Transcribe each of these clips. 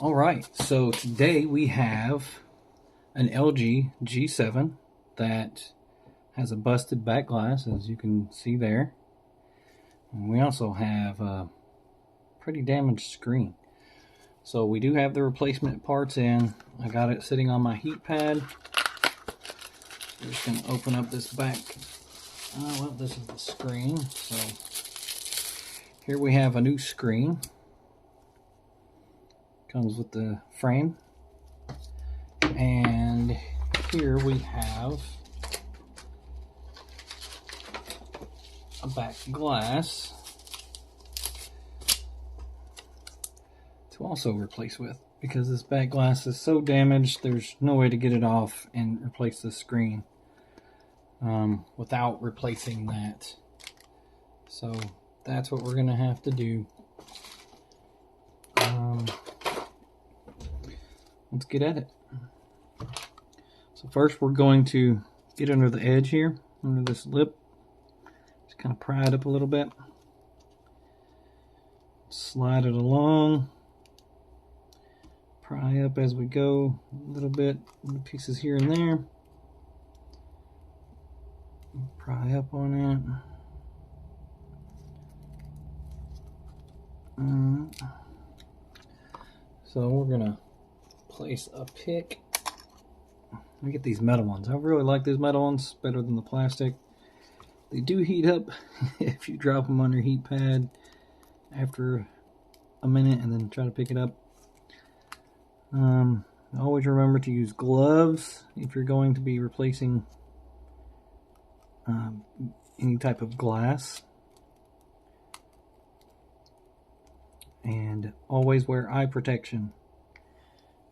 All right, so today we have an LG G7 that has a busted back glass, as you can see there. And we also have a pretty damaged screen. So we do have the replacement parts in. I got it sitting on my heat pad. We're just going to open up this back. Well, this is the screen. So here we have a new screen. Comes with the frame. And here we have a back glass to also replace with, because this back glass is so damaged there's no way to get it off and replace the screen without replacing that. So that's what we're gonna have to do. Let's get at it. So first we're going to get under the edge here, under this lip. Just kind of pry it up a little bit. Slide it along. Pry up as we go a little bit, the pieces here and there. Pry up on it. So we're gonna place a pick. Let me get these metal ones. I really like these metal ones better than the plastic. They do heat up if you drop them on your heat pad after a minute and then try to pick it up. Always remember to use gloves if you're going to be replacing any type of glass. And always wear eye protection,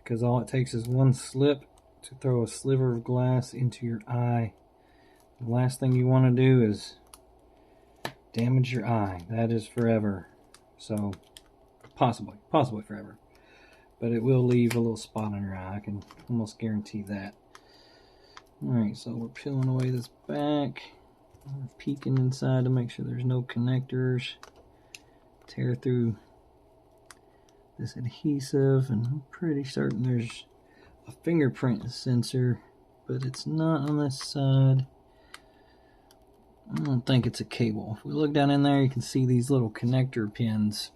because all it takes is one slip to throw a sliver of glass into your eye. The last thing you want to do is damage your eye. That is forever. So possibly forever. But it will leave a little spot on your eye. I can almost guarantee that. Alright, so we're peeling away this back. We're peeking inside to make sure there's no connectors. Tear through this adhesive, and I'm pretty certain there's a fingerprint sensor, but it's not on this side. I don't think it's a cable. If we look down in there, you can see these little connector pins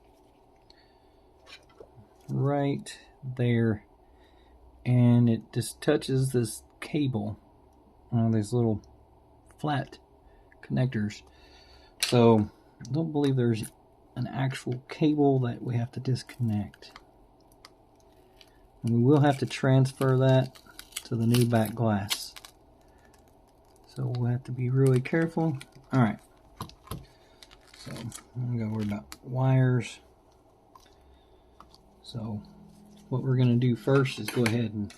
right there, and it just touches this cable. These little flat connectors. So I don't believe there's an actual cable that we have to disconnect. And we will have to transfer that to the new back glass. So we'll have to be really careful. Alright. So I'm going to worry about wires. So what we're going to do first is go ahead and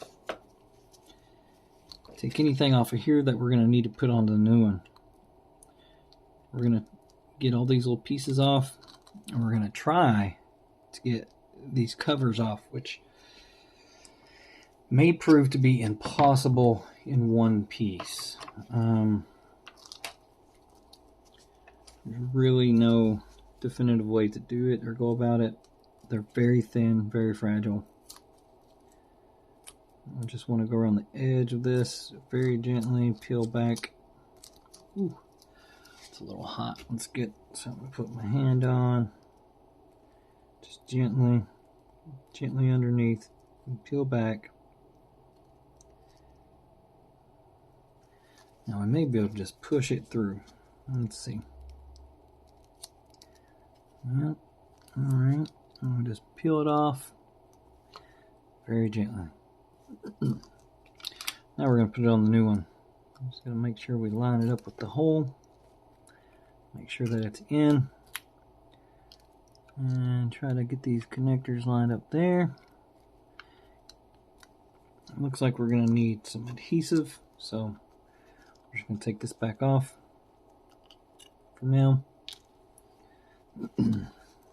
take anything off of here that we're going to need to put on the new one. We're going to get all these little pieces off, and we're going to try to get these covers off, which may prove to be impossible in one piece. There's really no definitive way to do it or go about it. They're very thin, very fragile. I just want to go around the edge of this very gently, peel back. Ooh, it's a little hot. Let's get something to put my hand on. Just gently underneath, and peel back. Now I may be able to just push it through. Let's see. Yep. Alright. I'll just peel it off very gently. Now we're going to put it on the new one. I'm just going to make sure we line it up with the hole. Make sure that it's in. And try to get these connectors lined up there. It looks like we're going to need some adhesive, so we're just going to take this back off for now. We're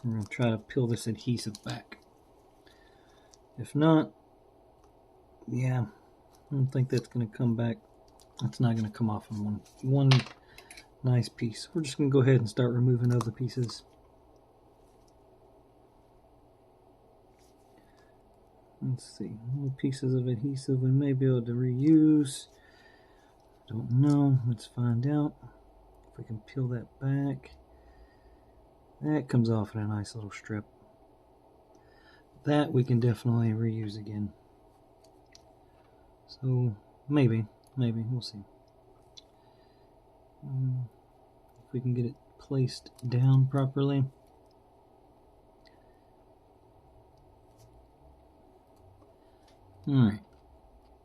going to try to peel this adhesive back. If not, yeah, I don't think that's going to come back. It's not going to come off in one nice piece. We're just going to go ahead and start removing other pieces. Let's see, little pieces of adhesive we may be able to reuse. Don't know, let's find out. If we can peel that back. That comes off in a nice little strip. That we can definitely reuse again. So maybe, we'll see. If we can get it placed down properly. Alright,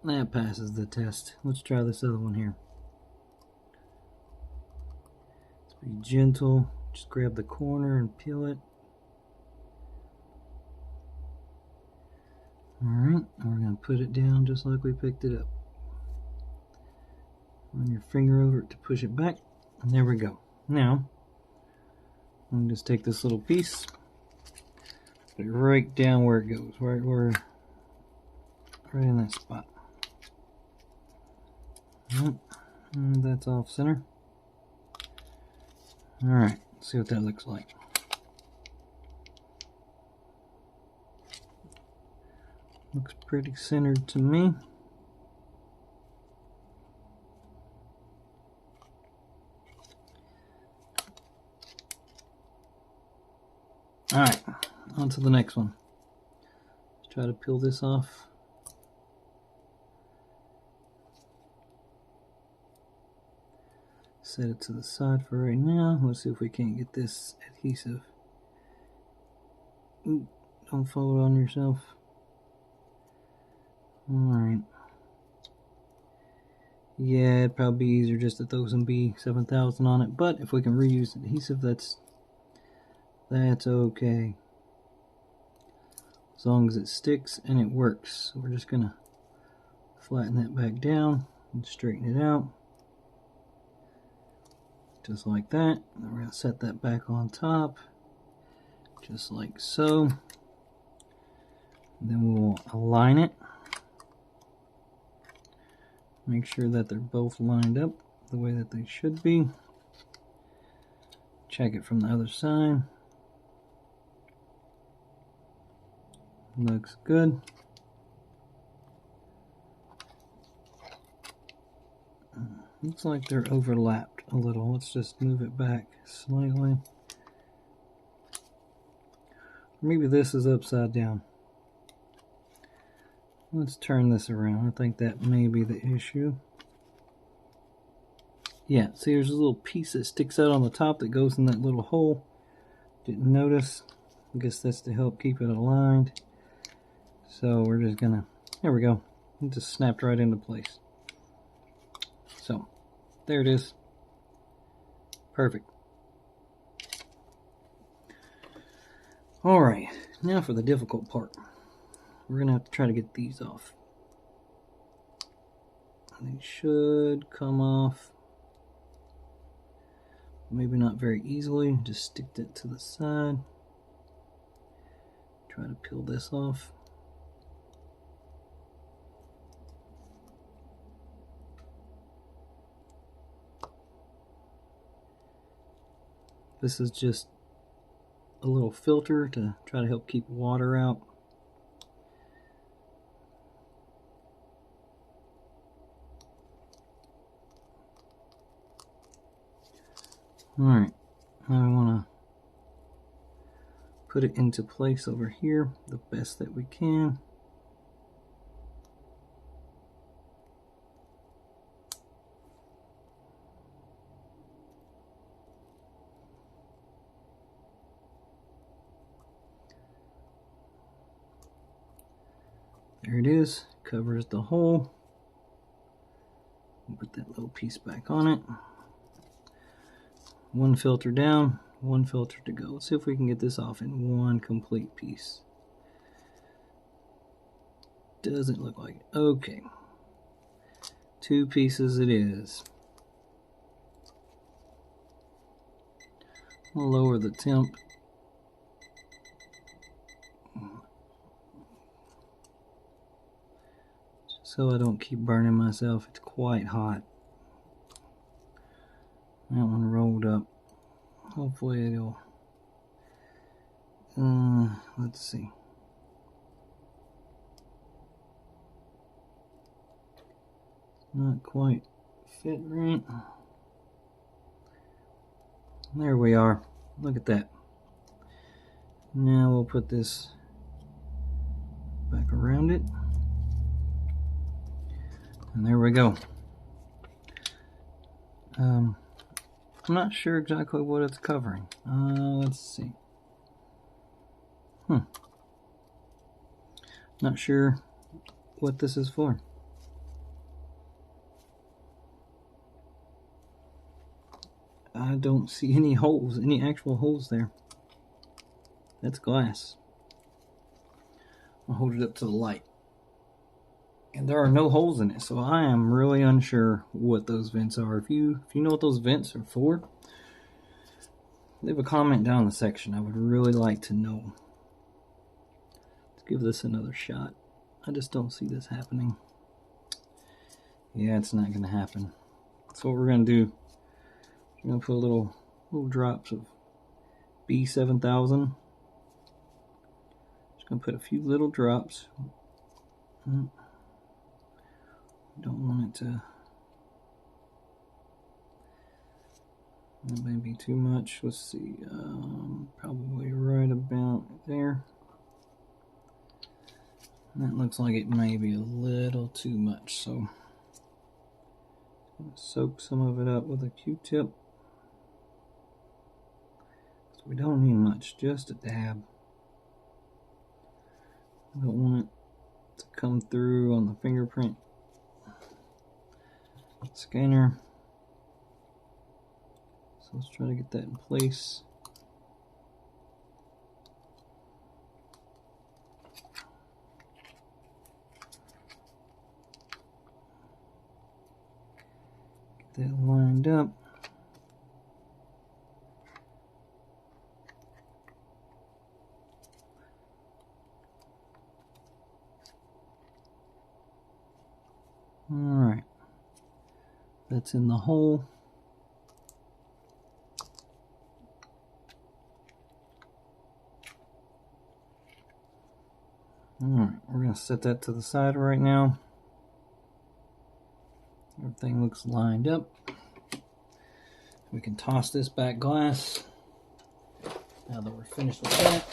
that passes the test. Let's try this other one here. Let's be gentle, just grab the corner and peel it. Alright, we're going to put it down just like we picked it up. Run your finger over it to push it back, and there we go. Now, I'm going to just take this little piece, put it right down where it goes, right in that spot. Yep, and that's off center. Alright, let's see what that looks like. Looks pretty centered to me. Alright, on to the next one. Let's try to peel this off. Set it to the side for right now. Let's see if we can't get this adhesive. Ooh, don't fall on yourself. Alright. Yeah, it'd probably be easier just to throw some B7000 on it, but if we can reuse adhesive, that's okay. As long as it sticks and it works. So we're just gonna flatten that back down and straighten it out. Just like that. And then we're gonna set that back on top. Just like so. And then we'll align it. Make sure that they're both lined up the way that they should be. Check it from the other side. Looks good. Looks like they're overlapped a little. Let's just move it back slightly. Maybe this is upside down. Let's turn this around. I think that may be the issue. Yeah, see, there's a little piece that sticks out on the top that goes in that little hole. Didn't notice. I guess that's to help keep it aligned. So we're just gonna, there we go. It just snapped right into place. So, there it is. Perfect. Alright, now for the difficult part. We're gonna have to try to get these off. They should come off. Maybe not very easily. Just stick that to the side. Try to peel this off. This is just a little filter to try to help keep water out. Alright, now we want to put it into place over here the best that we can. There it is, covers the hole. Put that little piece back on it. One filter down, one filter to go. Let's see if we can get this off in one complete piece. Doesn't look like it. Okay. 2 pieces it is. We'll lower the temp. So I don't keep burning myself. It's quite hot. That one rolled up. Hopefully it'll... let's see. Not quite fit right. There we are. Look at that. Now we'll put this back around it. And there we go. I'm not sure exactly what it's covering. Let's see. Not sure what this is for. I don't see any holes, any actual holes there. That's glass. I'll hold it up to the light. And there are no holes in it, so I am really unsure what those vents are. If you know what those vents are for, leave a comment down in the section. I would really like to know. Let's give this another shot. I just don't see this happening. Yeah, it's not going to happen. So what we're going to do, we're going to put little drops of B7000. Just going to put a few little drops. Don't want it to maybe too much. Let's see, probably right about there. That looks like it may be a little too much, so I'm going to soak some of it up with a Q-tip. So we don't need much, just a dab. I don't want it to come through on the fingerprint scanner. So let's try to get that in place. Get that lined up. All right. That's in the hole. Alright, we're going to set that to the side right now. Everything looks lined up. We can toss this back glass now that we're finished with that.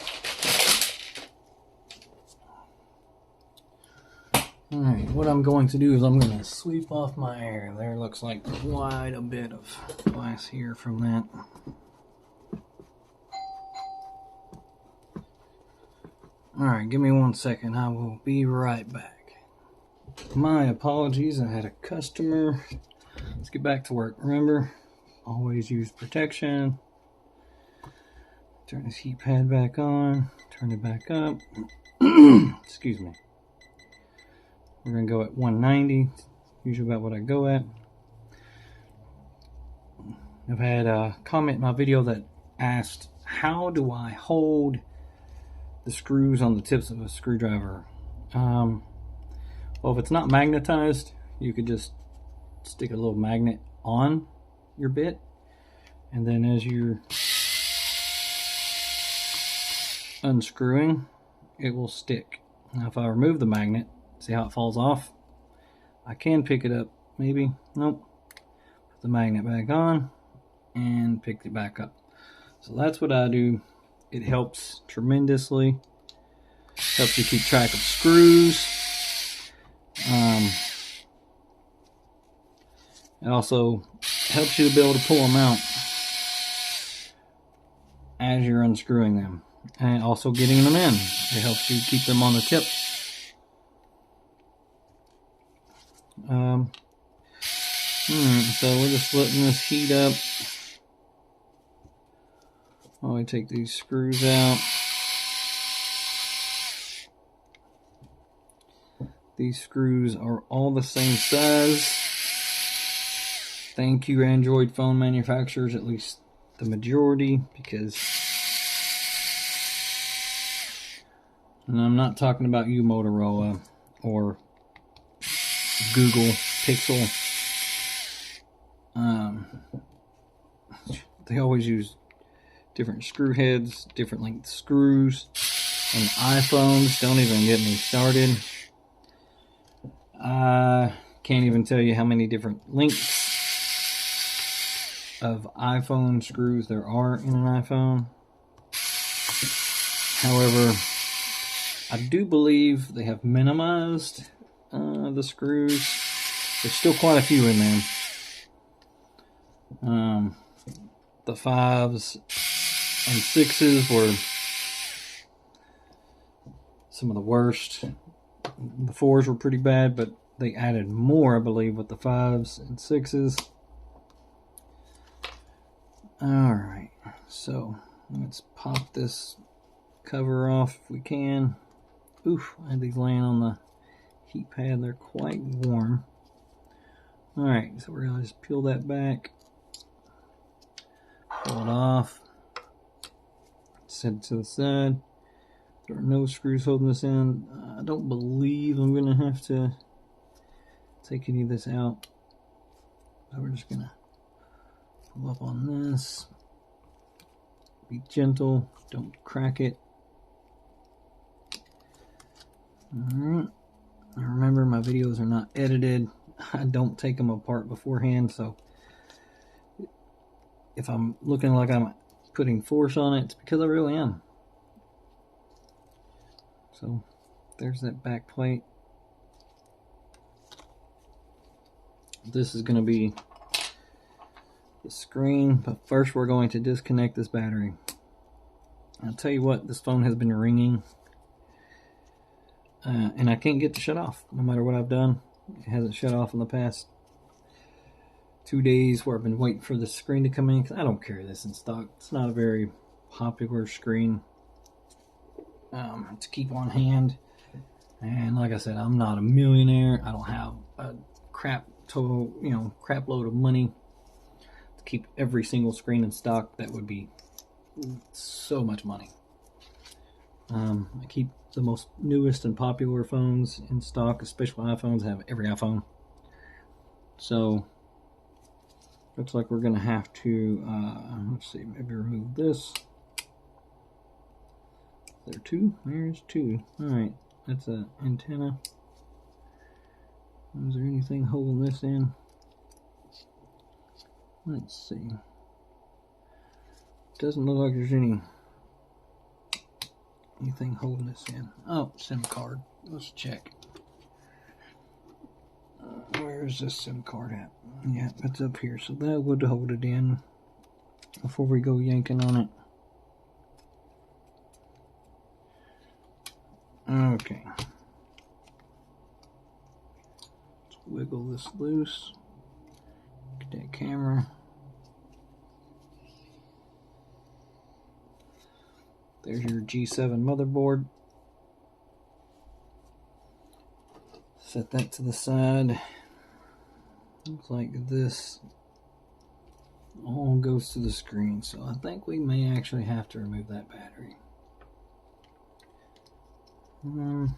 Alright, what I'm going to do is I'm going to sweep off my air. There looks like quite a bit of glass here from that. Alright, give me 1 second. I will be right back. My apologies, I had a customer. Let's get back to work. Remember, always use protection. Turn this heat pad back on. Turn it back up. Excuse me. We're going to go at 190, usually about what I go at. I've had a comment in my video that asked, how do I hold the screws on the tips of a screwdriver? Well, if it's not magnetized, you could just stick a little magnet on your bit, and then as you're unscrewing, it will stick. Now if I remove the magnet, see how it falls off? I can pick it up, maybe. Nope. Put the magnet back on and pick it back up. So that's what I do. It helps tremendously. Helps you keep track of screws. It also helps you to be able to pull them out as you're unscrewing them. And also getting them in. It helps you keep them on the tip. So we're just letting this heat up while we take these screws out. These screws are all the same size. Thank you, Android phone manufacturers, at least the majority, because, and I'm not talking about you, Motorola or Google Pixel. They always use different screw heads, different length screws, and iPhones. Don't even get me started. I can't even tell you how many different lengths of iPhone screws there are in an iPhone. However, I do believe they have minimized the screws. There's still quite a few in there. The 5s and 6s were some of the worst. The 4s were pretty bad, but they added more, I believe, with the 5s and 6s. Alright, so let's pop this cover off if we can. Oof, I had these laying on the heat pad. They're quite warm. Alright, so we're going to just peel that back. Pull it off. Set it to the side. There are no screws holding this in. I don't believe I'm going to have to take any of this out. So we're just going to pull up on this. Be gentle. Don't crack it. Alright. Remember, my videos are not edited. I don't take them apart beforehand, so if I'm looking like I'm putting force on it, it's because I really am. So there's that back plate. This is going to be the screen, but first we're going to disconnect this battery. I'll tell you what, this phone has been ringing, and I can't get it to shut off. No matter what I've done, it hasn't shut off in the past 2 days where I've been waiting for the screen to come in, because I don't carry this in stock. It's not a very popular screen to keep on hand, and like I said, I'm not a millionaire. I don't have a crap load of money to keep every single screen in stock. That would be so much money. I keep the most newest and popular phones in stock, especially iPhones. I have every iPhone. So looks like we're gonna have to let's see, maybe remove this. There two? There's two. Alright, that's an antenna. Is there anything holding this in? Let's see. Doesn't look like there's anything holding this in. Oh, SIM card. Let's check. Where is this SIM card at? Yeah, it's up here. So that would hold it in before we go yanking on it. Okay. Let's wiggle this loose. Get that camera. There's your G7 motherboard. Set that to the side. Looks like this all goes to the screen, so I think we may actually have to remove that battery. Because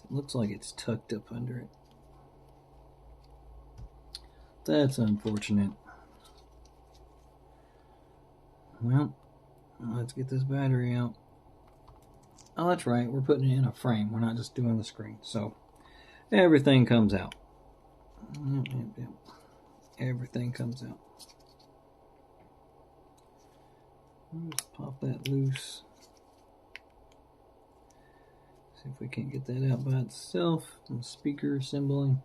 it looks like it's tucked up under it. That's unfortunate. Well, let's get this battery out. Oh, that's right, we're putting it in a frame. We're not just doing the screen. So everything comes out. Yep. Everything comes out. Let's pop that loose. See if we can't get that out by itself. Some speaker assembly.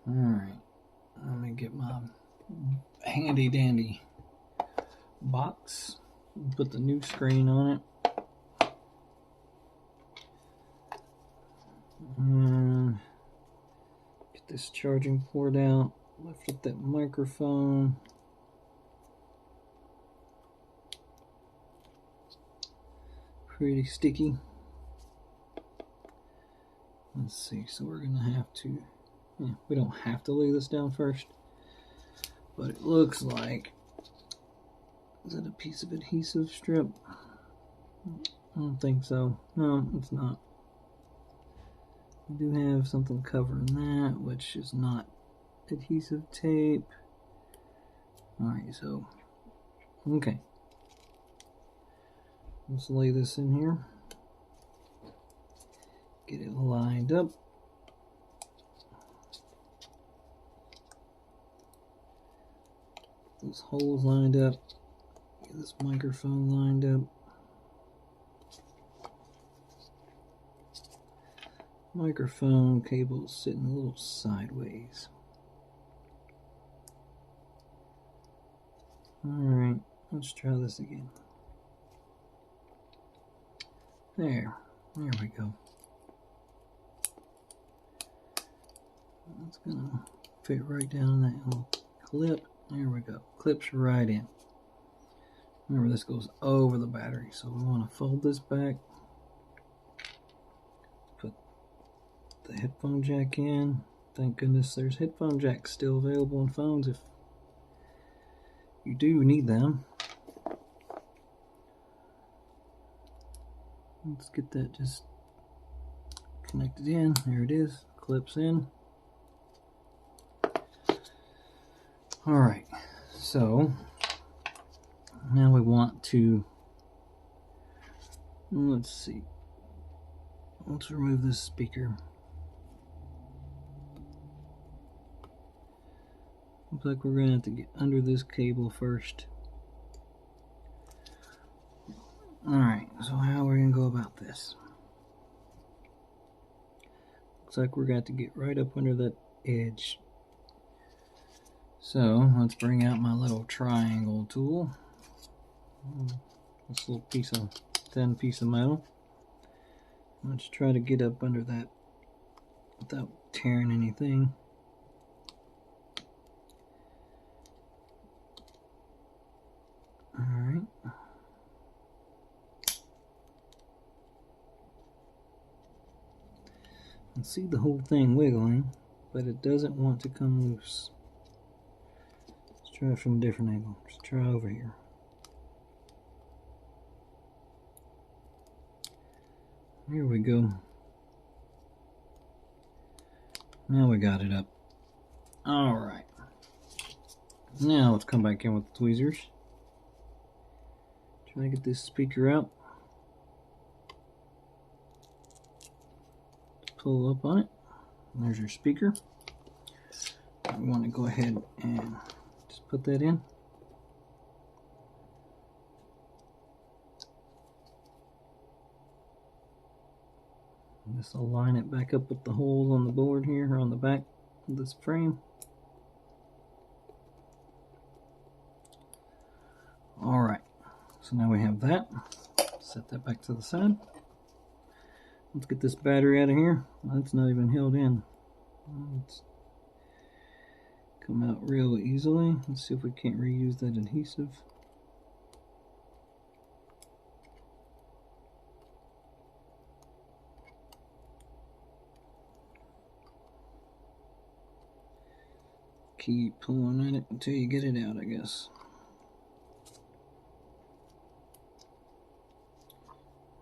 Alright. Let me get my handy dandy box. Put the new screen on it. Get this charging port out. Lift up that microphone. Pretty sticky. Let's see, so we're gonna have to, we don't have to lay this down first, but it looks like, is that a piece of adhesive strip? I don't think so. No, it's not. We do have something covering that, which is not adhesive tape. Alright, so, okay. Let's lay this in here. Get it lined up. those holes lined up. Get this microphone lined up. Microphone cable sitting a little sideways. Alright, let's try this again. There we go. That's gonna fit right down that little clip. There we go. Clips right in. Remember, this goes over the battery, so we want to fold this back. Put the headphone jack in. Thank goodness there's headphone jacks still available on phones if you do need them. Let's get that just connected in. There it is. Clips in. Alright, so now we want to, let's see, let's remove this speaker. Looks like we're going to have to get under this cable first. Alright, so how are we going to go about this? Looks like we're going to have to get right up under that edge. So let's bring out my little triangle tool. This little thin piece of metal. Let's try to get up under that without tearing anything. Alright. I see the whole thing wiggling, but it doesn't want to come loose. Let's try it from a different angle. Let's try over here. Here we go. Now we got it up. Alright. Now let's come back in with the tweezers. Try to get this speaker out. Pull up on it. There's your speaker. We want to go ahead and just put that in. This will line it back up with the holes on the board here, or on the back of this frame. Alright, so now we have that. Set that back to the side. Let's get this battery out of here. That's not even held in. It's come out real easily. Let's see if we can't reuse that adhesive. Keep pulling at it until you get it out, I guess.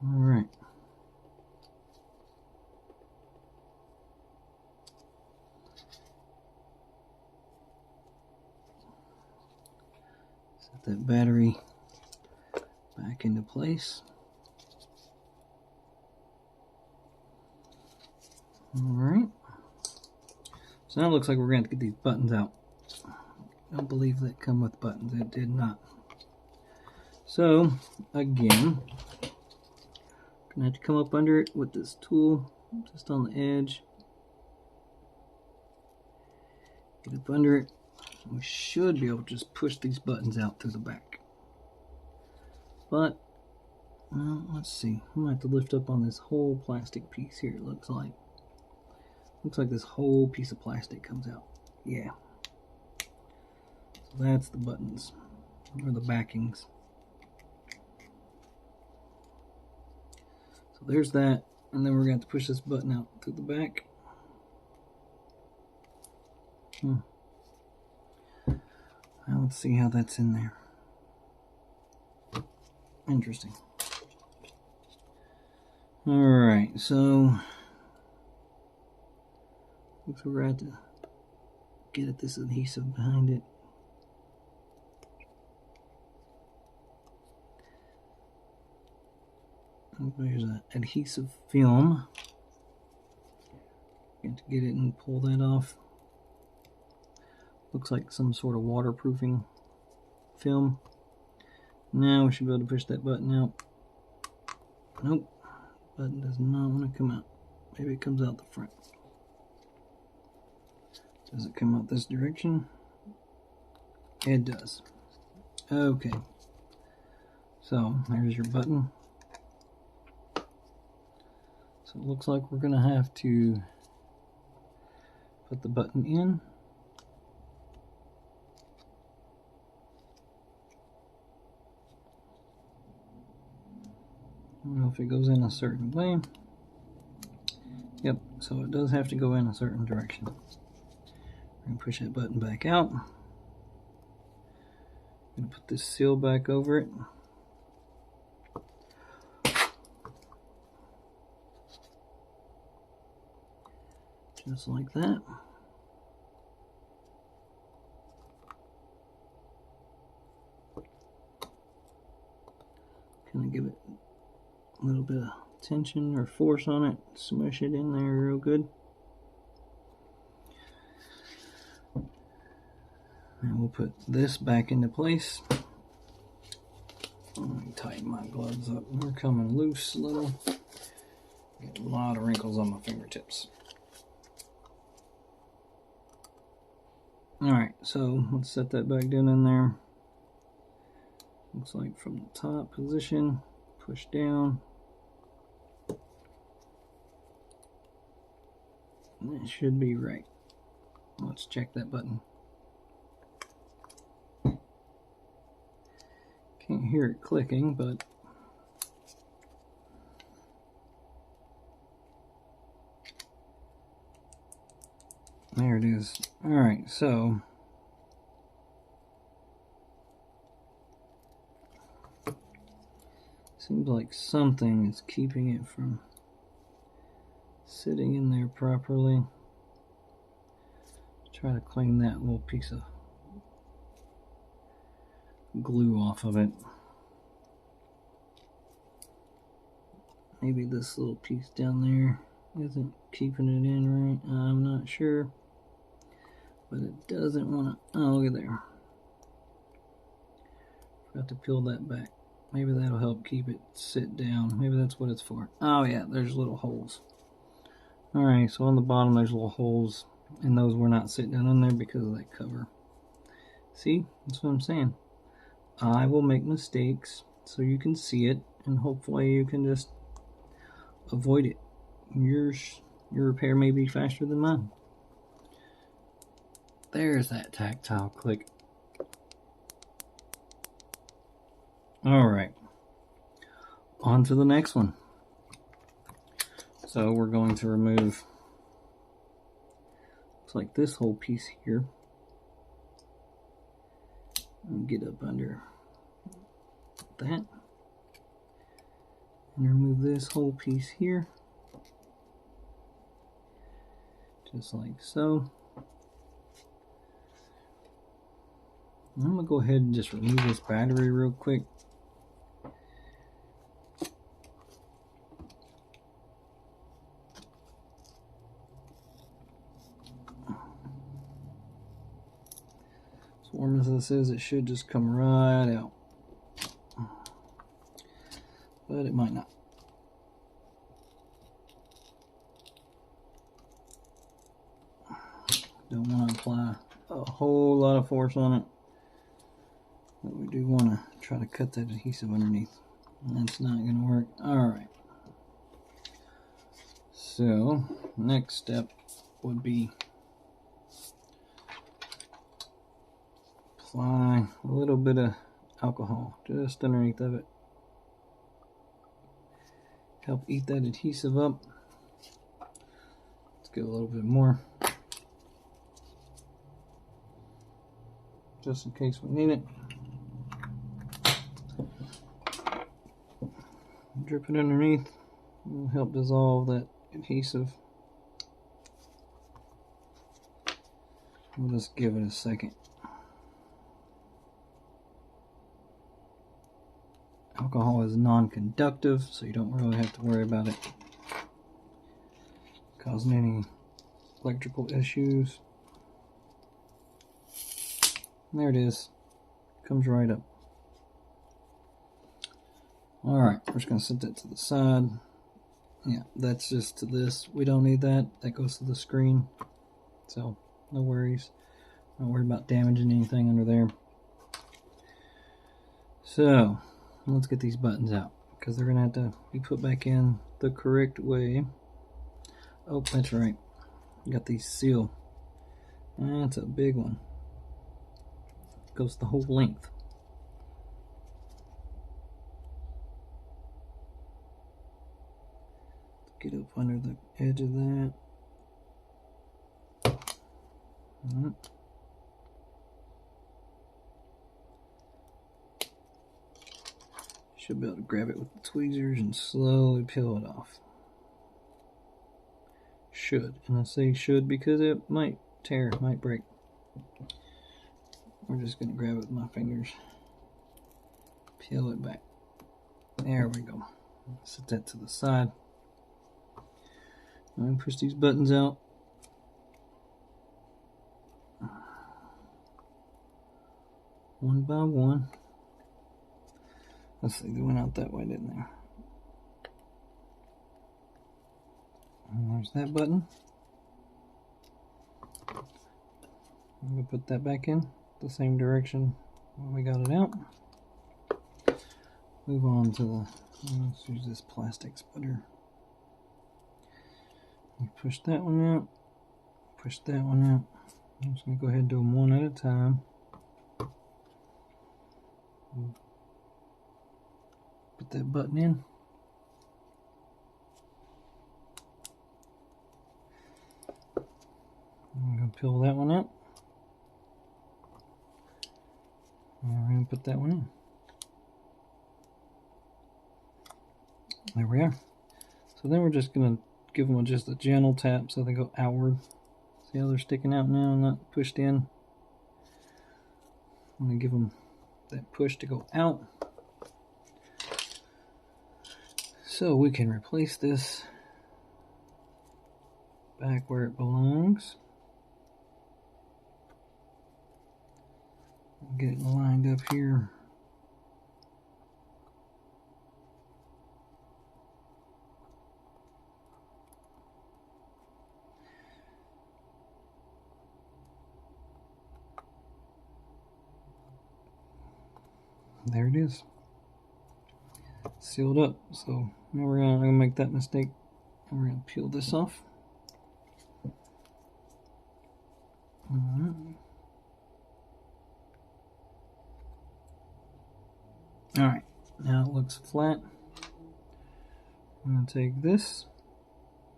Alright. Set that battery back into place. Alright. So now it looks like we're going to get these buttons out. I don't believe they come with buttons. It did not. So, again, I'm going to have to come up under it with this tool, just on the edge. Get up under it. We should be able to just push these buttons out through the back. But, well, let's see. I might have to lift up on this whole plastic piece here, it looks like. Looks like this whole piece of plastic comes out. Yeah. So that's the buttons, or the backings. So there's that, and then we're going to have to push this button out through the back. Now let's see how that's in there. Interesting. Alright, so looks like we're going to have to get at this adhesive behind it. There's an adhesive film. Got to get it and pull that off. Looks like some sort of waterproofing film. Now we should be able to push that button out. Nope, button does not want to come out. Maybe it comes out the front. Does it come out this direction? It does. Okay. So there's your button. So it looks like we're going to have to put the button in. I don't know if it goes in a certain way. Yep, so it does have to go in a certain direction. We're going to push that button back out. I'm going to put this seal back over it. Just like that. Kind of give it a little bit of tension or force on it, smush it in there real good. And we'll put this back into place. Let me tighten my gloves up. They're coming loose a little. Got a lot of wrinkles on my fingertips. Alright, so let's set that back down in there. Looks like from the top position, push down. That should be right. Let's check that button. Can't hear it clicking, but there it is. Alright, so seems like something is keeping it from sitting in there properly. Try to clean that little piece of glue off of it. Maybe this little piece down there isn't keeping it in right. I'm not sure. But it doesn't want to. Oh, look at there. Forgot to peel that back. Maybe that'll help keep it sit down. Maybe that's what it's for. Oh yeah, there's little holes. Alright, so on the bottom there's little holes, and those were not sitting down in there because of that cover. See? That's what I'm saying. I will make mistakes so you can see it, and hopefully you can just avoid it. Your repair may be faster than mine. There's that tactile click. Alright, on to the next one. So we're going to remove, looks like this whole piece here. And get up under that. And remove this whole piece here. Just like so. I'm going to go ahead and just remove this battery real quick. As warm as this is, it should just come right out. But it might not. Don't want to apply a whole lot of force on it. But we do want to try to cut that adhesive underneath. That's not going to work. Alright. So, next step would be apply a little bit of alcohol just underneath of it. Help eat that adhesive up. Let's get a little bit more. Just in case we need it. Drip it underneath. It'll help dissolve that adhesive. We'll just give it a second. Alcohol is non-conductive, so you don't really have to worry about it causing any electrical issues. There it is. Comes right up. Alright, we're just going to set that to the side. Yeah, that's just to this. We don't need that. That goes to the screen. So, no worries. Don't worry about damaging anything under there. So, let's get these buttons out, because they're going to have to be put back in the correct way. Oh, that's right. Got these sealed. That's a big one. Goes the whole length. Get up under the edge of that. Should be able to grab it with the tweezers and slowly peel it off. Should. And I say should because it might tear, might break. We're just going to grab it with my fingers. Peel it back. There we go. Set that to the side. I'm going to push these buttons out. One by one. Let's see, they went out that way, didn't they? And there's that button. I'm going to put that back in the same direction when we got it out. Move on to the, let's use this plastic splitter. Push that one out, push that one out. I'm just going to go ahead and do them one at a time. Put that button in. I'm going to peel that one out. And we're going to put that one in. There we are. So then we're just going to give them just a gentle tap so they go outward. See how they're sticking out now and not pushed in? I'm going to give them that push to go out. So we can replace this back where it belongs. Get it lined up here. There it is. Sealed up. So now we're gonna make that mistake. And we're gonna peel this off. Alright, now it looks flat. I'm going to take this,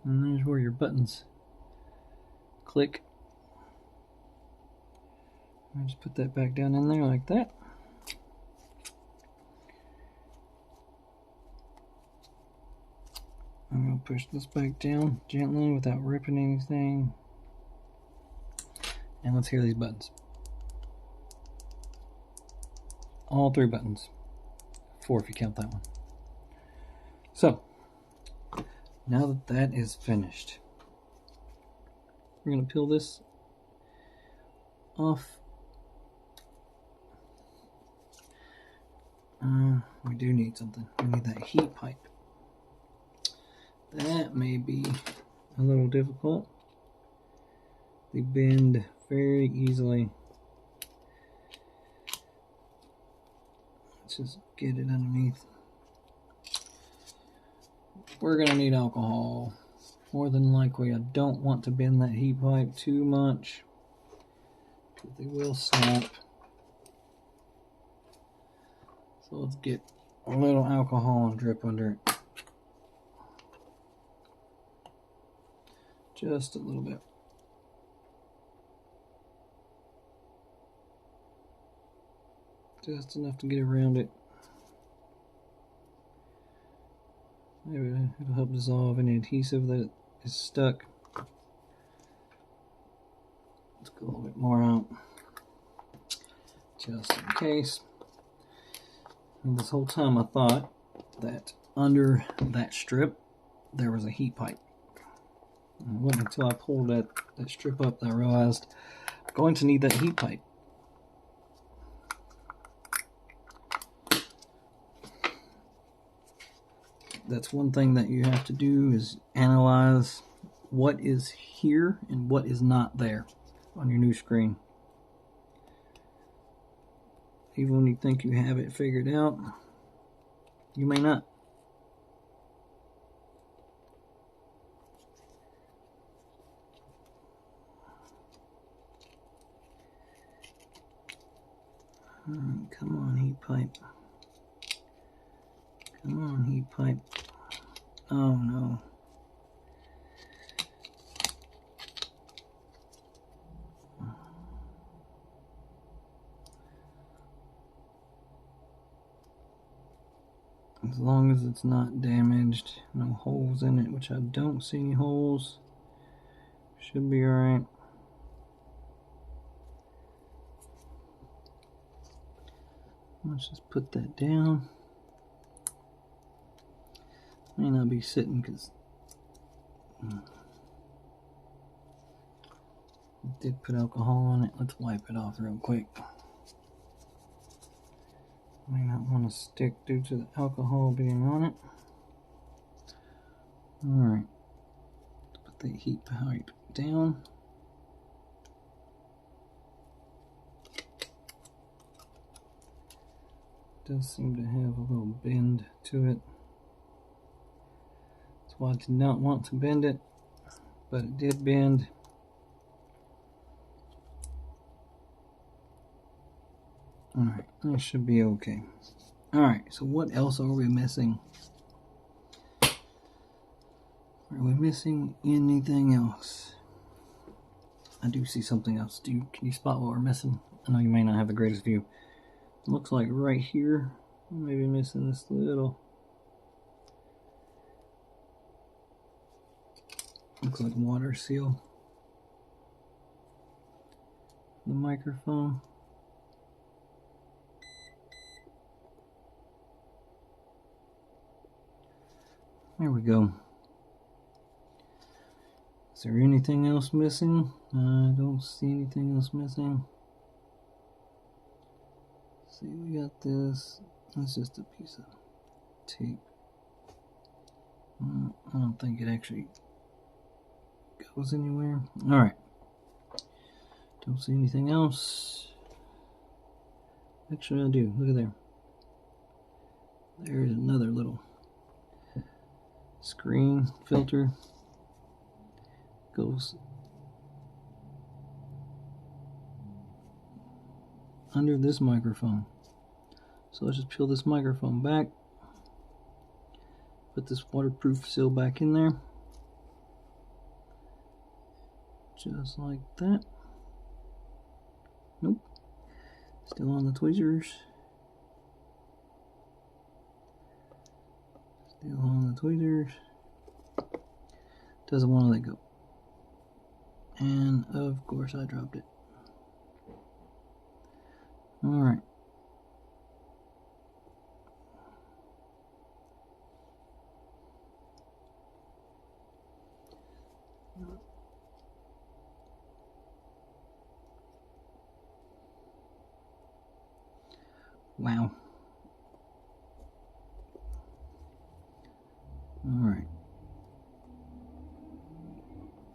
and there's where your buttons click. I'll just put that back down in there like that. I'm going to push this back down gently without ripping anything. And let's hear these buttons. All three buttons. 4 if you count that one. So, now that that is finished, we're going to peel this off. We do need something. We need that heat pipe. That may be a little difficult. They bend very easily. Let's just get it underneath. We're going to need alcohol. More than likely, I don't want to bend that heat pipe too much, because they will snap. So let's get a little alcohol and drip under it. Just a little bit. Just enough to get around it. Maybe it'll help dissolve any adhesive that is stuck. Let's go a little bit more out, just in case. And this whole time I thought that under that strip there was a heat pipe. And it wasn't until I pulled that strip up that I realized I'm going to need that heat pipe. that's one thing that you have to do, is analyze what is here and what is not there on your new screen. Even when you think you have it figured out, you may not. Come on, heat pipe. Come on, heat pipe. Oh no. As long as it's not damaged, no holes in it, which I don't see any holes, should be alright. Let's just put that down. May not be sitting because it did put alcohol on it. Let's wipe it off real quick. May not want to stick due to the alcohol being on it. Alright, put the heat pipe down. Does seem to have a little bend to it. That's why I did not want to bend it, but it did bend. Alright, that should be okay. Alright, so what else are we missing? Are we missing anything else? I do see something else. Can you spot what we're missing? I know you may not have the greatest view. It looks like right here, maybe missing this little. Looks like water seal. The microphone. There we go. Is there anything else missing? I don't see anything else missing. Let's see, we got this. That's just a piece of tape. I don't think it actually goes anywhere. Alright. Don't see anything else. Actually, I do. Look at there. There's another little screen filter. Goes under this microphone. So let's just peel this microphone back. Put this waterproof seal back in there. Just like that. Nope. Still on the tweezers. Still on the tweezers. Doesn't want to let go. And of course I dropped it. Alright. Wow. Alright.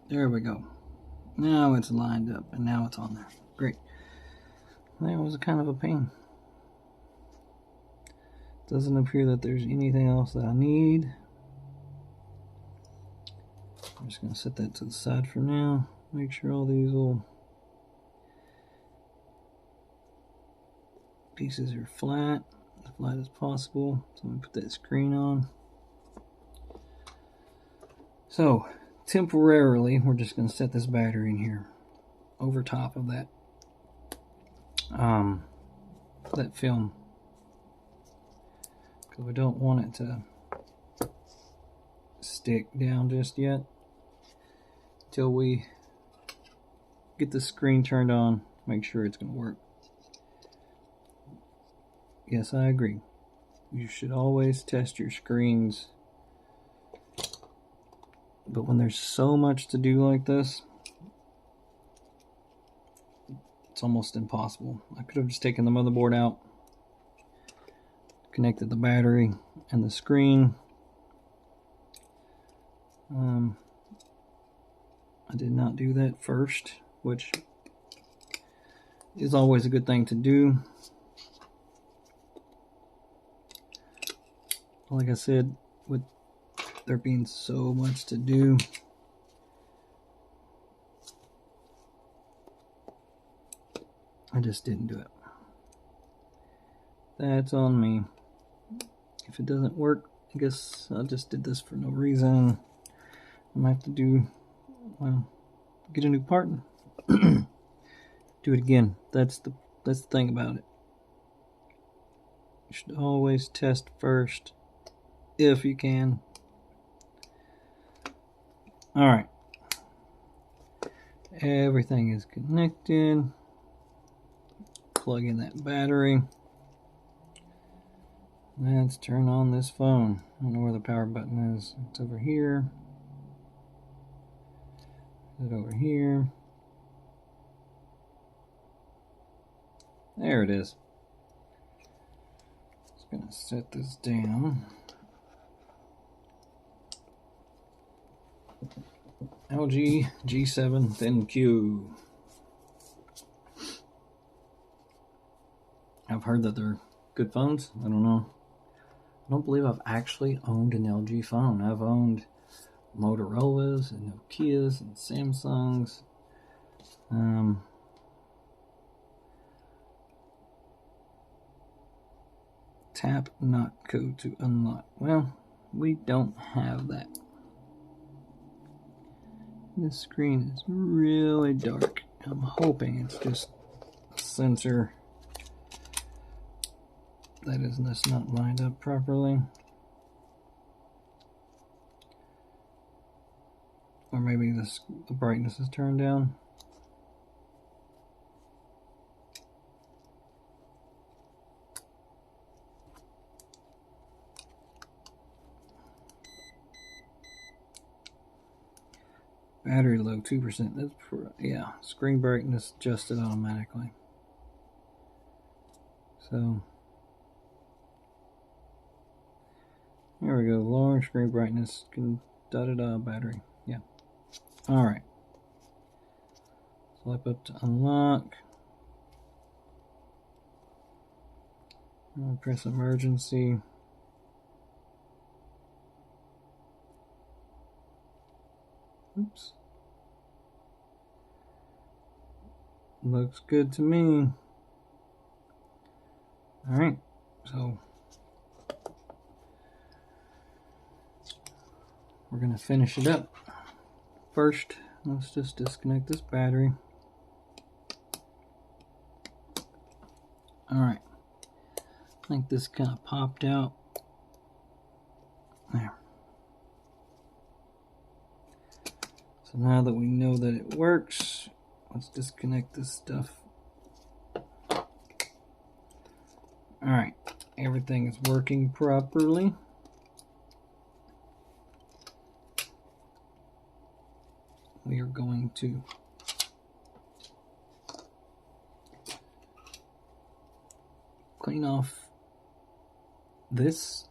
There we go. Now it's lined up and now it's on there. Great. That was kind of a pain. Doesn't appear that there's anything else that I need. I'm just going to set that to the side for now. Make sure all these little pieces are flat, as flat as possible. So I'm going to put that screen on. So temporarily, we're just going to set this battery in here over top of that that film, because we don't want it to stick down just yet until we get the screen turned on, make sure it's going to work. Yes, I agree. You should always test your screens, but when there's so much to do like this, it's almost impossible. I could have just taken the motherboard out, connected the battery and the screen, I did not do that first, which is always a good thing to do. Like I said, with there being so much to do, I just didn't do it. That's on me. If it doesn't work, I guess I just did this for no reason. I might have to do, well, get a new part and do it again. That's the thing about it. You should always test first, if you can. Alright. Everything is connected. Plug in that battery. Let's turn on this phone. I don't know where the power button is. It's over here. Is it over here? There it is. Just gonna set this down. LG G7 thinq. I've heard that they're good phones. I don't know. I don't believe I've actually owned an LG phone. I've owned Motorola's and Nokia's and Samsung's. Tap not code to unlock. Well, we don't have that. This screen is really dark. I'm hoping it's just a sensor that is just not lined up properly. Or maybe the brightness is turned down. Battery low, 2%. That's yeah, screen brightness adjusted automatically. So here we go. Lowering screen brightness. Battery. Yeah. All right. Swipe up to unlock. I'll press emergency. Oops. Looks good to me. All right. So we're going to finish it up. First, let's just disconnect this battery. All right. I think this kind of popped out. There. So now that we know that it works, let's disconnect this stuff. Alright, everything is working properly. We are going to clean off this.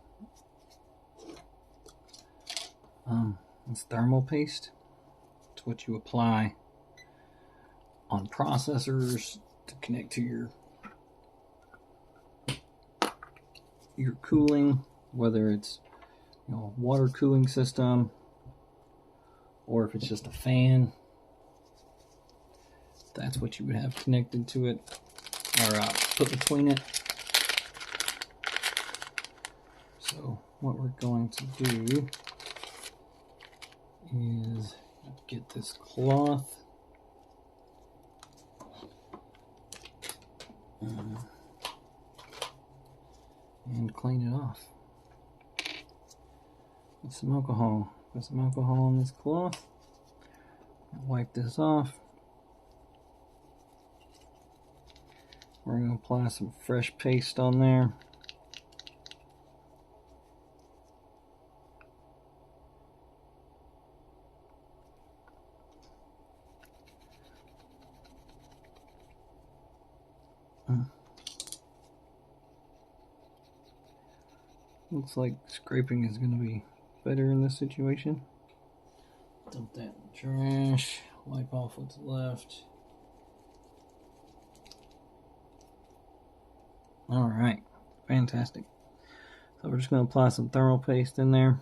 It's thermal paste. It's what you apply on processors to connect to your cooling, whether it's water cooling system or if it's just a fan. That's what you would have connected to it or put between it. So what we're going to do is get this cloth and clean it off with some alcohol. Put some alcohol on this cloth. Wipe this off. We're going to apply some fresh paste on there. Looks like scraping is going to be better in this situation. Dump that in the trash. Wipe off what's left. Alright, fantastic. So we're just going to apply some thermal paste in there.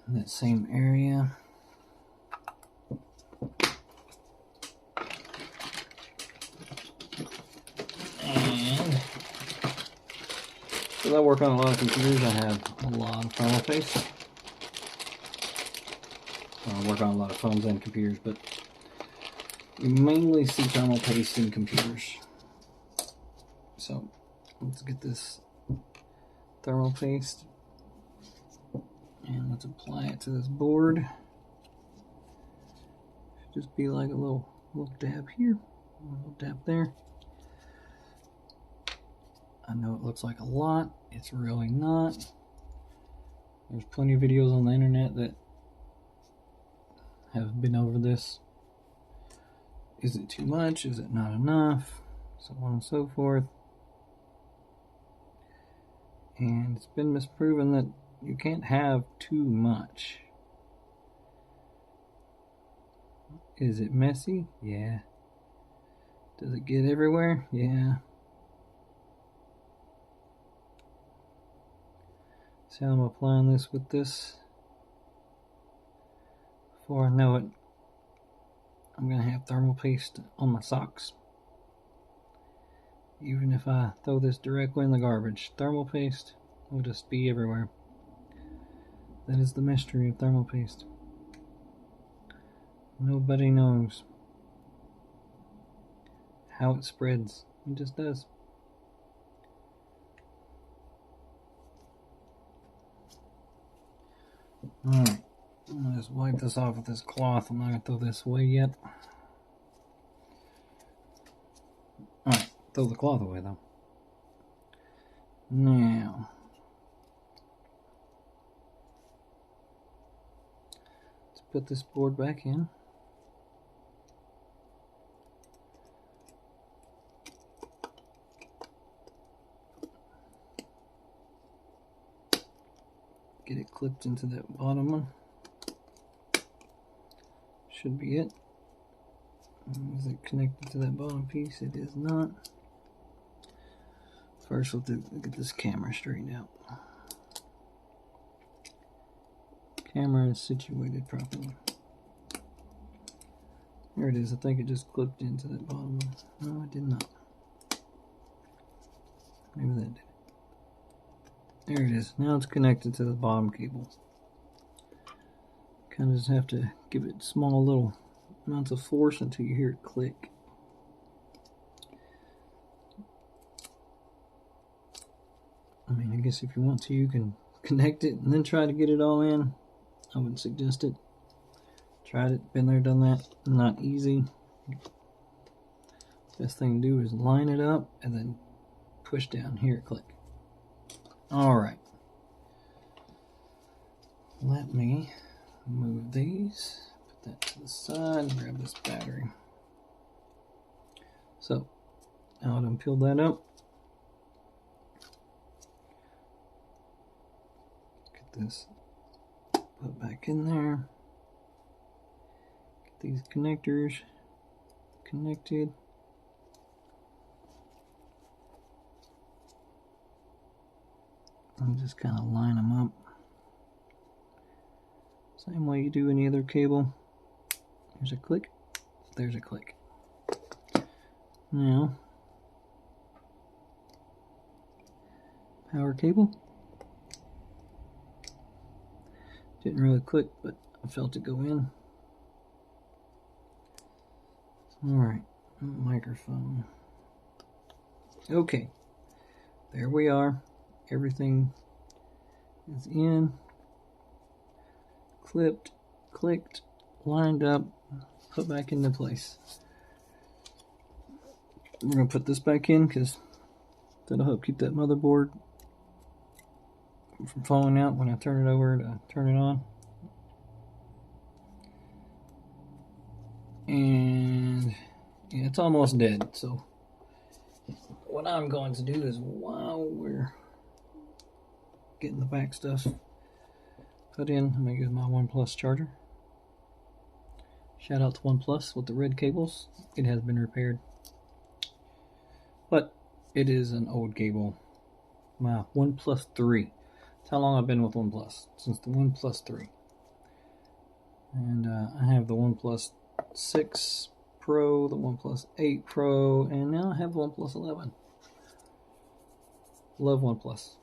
In that same area. And because I work on a lot of computers, I have a lot of thermal paste. I work on a lot of phones and computers, but you mainly see thermal paste in computers. So let's get this thermal paste and let's apply it to this board. Should just be like a little dab here, a little dab there. I know it looks like a lot. It's really not. There's plenty of videos on the internet that have been over this. Is it too much? Is it not enough? So on and so forth. And it's been misproven that you can't have too much. Is it messy? Yeah. Does it get everywhere? Yeah. So I'm applying this with this. Before I know it, I'm going to have thermal paste on my socks. Even if I throw this directly in the garbage, thermal paste will just be everywhere. That is the mystery of thermal paste. Nobody knows how it spreads. It just does. Alright, I'm going to just wipe this off with this cloth. I'm not going to throw this away yet. Alright, throw the cloth away though. Now, let's put this board back in. Get it clipped into that bottom one. Should be it. Is it connected to that bottom piece? It is not. First, we'll get this camera straightened out. Camera is situated properly. There it is. I think it just clipped into that bottom one. No, it did not. Maybe that did. There it is. Now it's connected to the bottom cable. Kind of just have to give it small little amounts of force until you hear it click. I mean, I guess if you want to, you can connect it and then try to get it all in. I wouldn't suggest it. Tried it, been there, done that. Not easy. Best thing to do is line it up and then push down. Here, click. Alright. Let me move these. Put that to the side and grab this battery. So, now I've peeled that up. Get this put back in there. Get these connectors connected. And just kind of line them up. Same way you do any other cable. There's a click. There's a click. Now, power cable. Didn't really click, but I felt it go in. Alright, microphone. Okay, there we are. Everything is in, clipped, clicked, lined up, put back into place. We're going to put this back in because that'll help keep that motherboard from falling out when I turn it over to turn it on. And yeah, it's almost dead. So what I'm going to do is, while we're getting the back stuff put in. I'm going to use my OnePlus charger. Shout out to OnePlus with the red cables. It has been repaired, but it is an old cable. My OnePlus 3. That's how long I've been with OnePlus, since the OnePlus 3. And I have the OnePlus 6 Pro, the OnePlus 8 Pro, and now I have the OnePlus 11. Love OnePlus.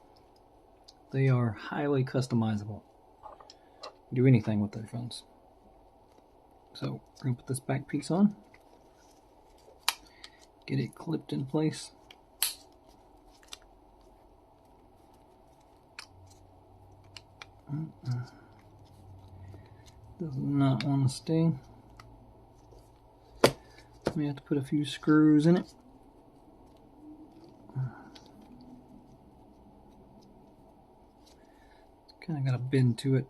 They are highly customizable. Do anything with their phones. So we're going to put this back piece on. Get it clipped in place. Does not want to stay. We have to put a few screws in it. Kind of got a bend to it.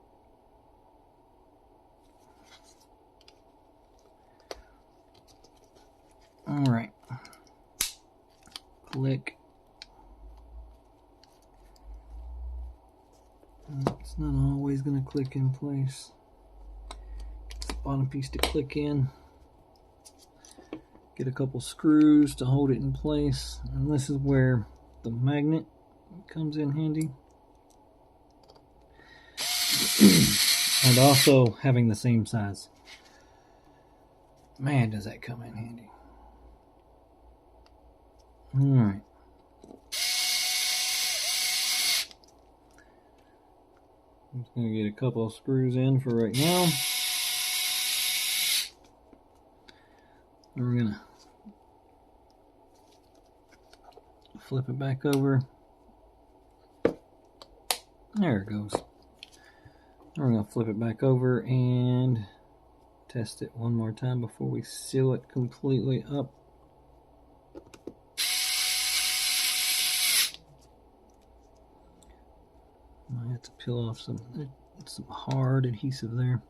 All right. Click. It's not always going to click in place. Get the bottom piece to click in. Get a couple screws to hold it in place. And this is where the magnet comes in handy. And also having the same size. Man, does that come in handy. Alright. I'm just going to get a couple of screws in for right now. And we're going to flip it back over. There it goes. We're going to flip it back over and test it one more time before we seal it completely up. I have to peel off some hard adhesive there.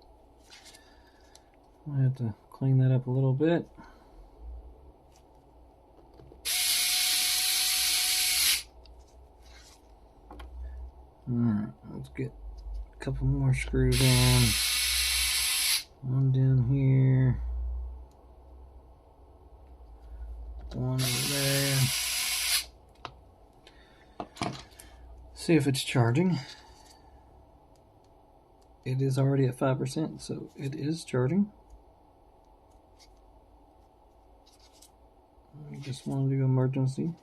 I have to clean that up a little bit. Alright, let's get a couple more screws on. One down here. One over there. See if it's charging. It is already at 5%, so it is charging. I just want to do emergency.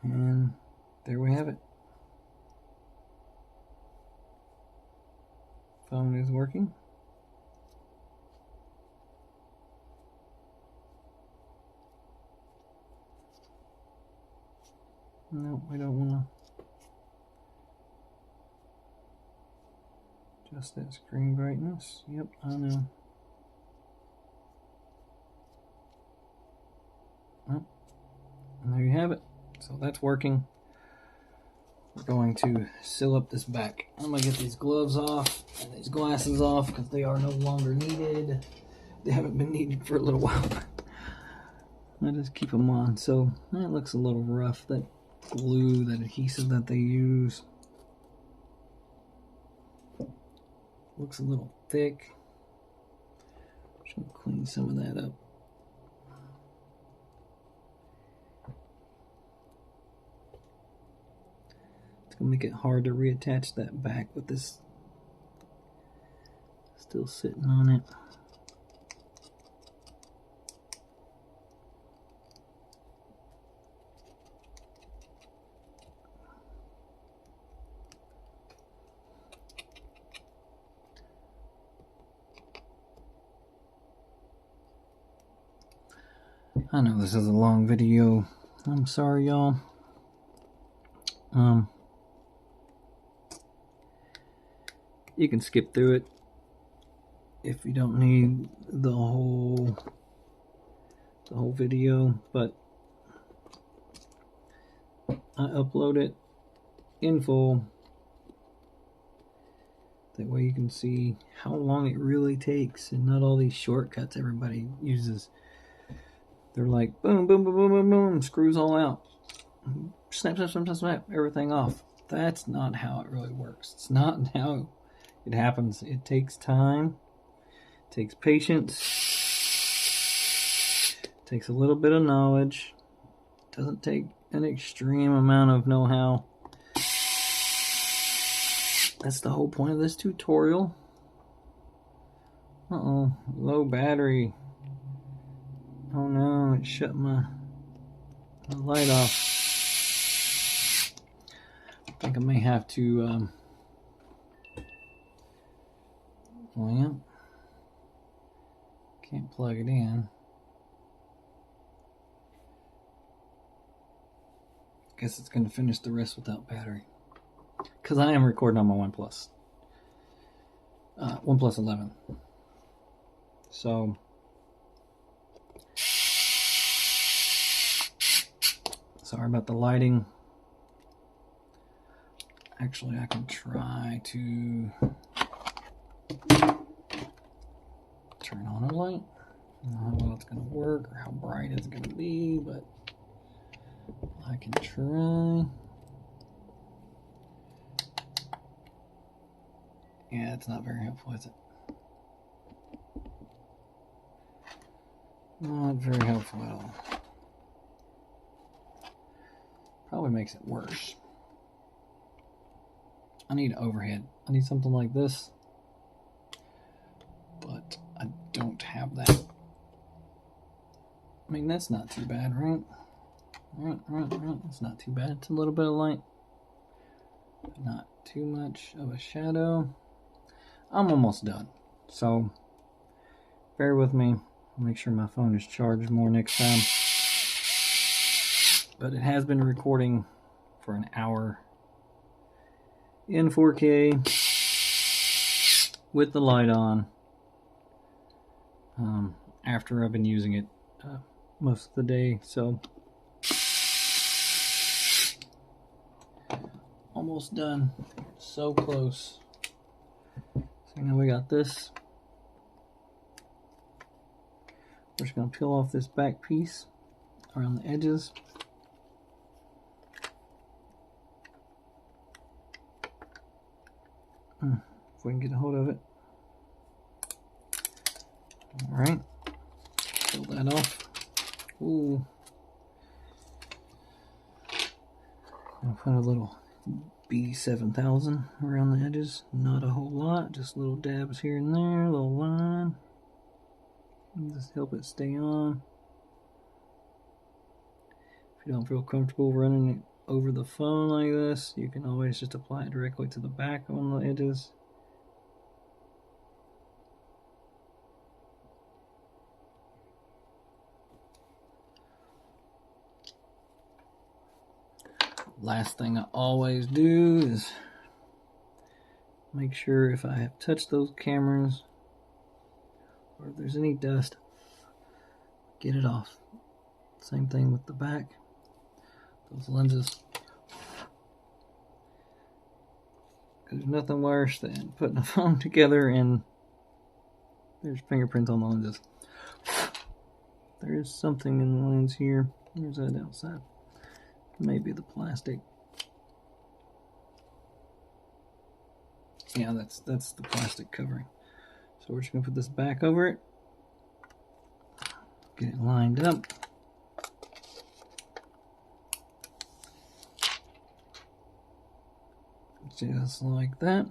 And there we have it. Phone is working. No, we don't want to adjust that screen brightness. Yep, I know. Well, and there you have it. So that's working. We're going to seal up this back. I'm going to get these gloves off and these glasses off because they are no longer needed. They haven't been needed for a little while. I just keep them on. So that looks a little rough. That glue, that adhesive that they use, looks a little thick. Just gonna clean some of that up. It's gonna make it hard to reattach that back with this still sitting on it. I know this is a long video. I'm sorry, y'all. You can skip through it if you don't need the whole video, but I upload it in full. That way you can see how long it really takes and not all these shortcuts everybody uses. They're like boom, boom, boom, boom, boom, boom, screws all out. Snap, snap, snap, snap, snap, everything off. That's not how it really works. It's not how it happens. It takes time, it takes patience, it takes a little bit of knowledge. It doesn't take an extreme amount of know-how. That's the whole point of this tutorial. Uh-oh, low battery. Oh no, it shut my light off. I think I may have to lamp. Can't plug it in. Guess it's gonna finish the rest without battery. Because I am recording on my OnePlus 11. So sorry about the lighting. Actually, I can try to turn on a light. I don't know how well it's going to work or how bright it's going to be, but I can try. Yeah, it's not very helpful, is it? Not very helpful at all. Probably makes it worse. I need overhead. I need something like this, but I don't have that. I mean, that's not too bad, right? Right. It's not too bad. It's a little bit of light, but not too much of a shadow. I'm almost done, so bear with me. I'll make sure my phone is charged more next time. But it has been recording for an hour in 4K with the light on after I've been using it most of the day, so almost done. So close. So now we got this. We're just going to peel off this back piece around the edges. If we can get a hold of it. Alright. Peel that off. Ooh. I'll put a little B7000 around the edges. Not a whole lot, just little dabs here and there, a little line. Just help it stay on. If you don't feel comfortable running it over the phone like this, you can always just apply it directly to the back on the edges. Last thing I always do is make sure if I have touched those cameras or if there's any dust, get it off. Same thing with the back. Those lenses. There's nothing worse than putting a phone together and there's fingerprints on the lenses. There is something in the lens here. There's that outside. Maybe the plastic. Yeah, that's the plastic covering. So we're just gonna put this back over it. Get it lined up. Just like that.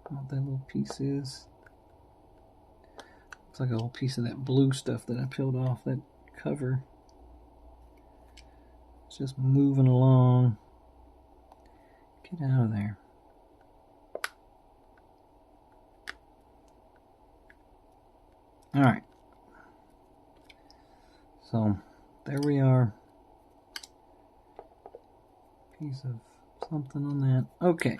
What that little piece is. Looks like a whole piece of that blue stuff that I peeled off that cover. It's just moving along. Get out of there. Alright. So, there we are. Piece of something on that. Okay.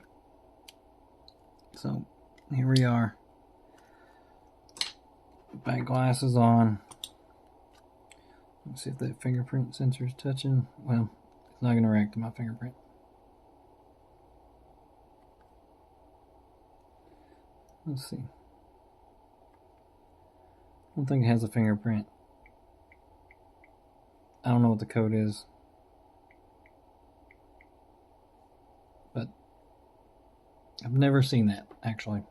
So, here we are. Back glasses on. Let's see if that fingerprint sensor is touching. Well, it's not going to react to my fingerprint. Let's see. don't think it has a fingerprint. I don't know what the code is, but I've never seen that actually.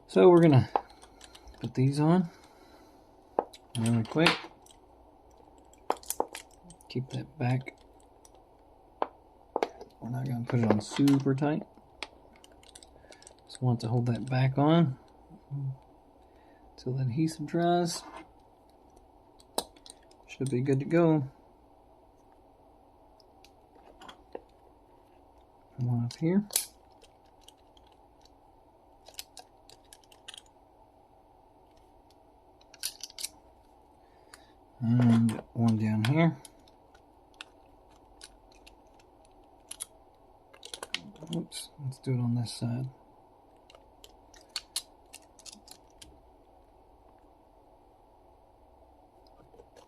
So we're gonna put these on really quick. Keep that back. We're not gonna put it on super tight. Just want to hold that back on until the adhesive dries. Should be good to go. One up here. And one down here. Oops, let's do it on this side.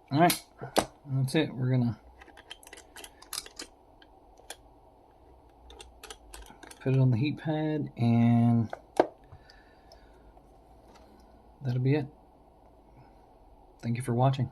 All right, that's it. We're gonna put it on the heat pad, and that'll be it. Thank you for watching.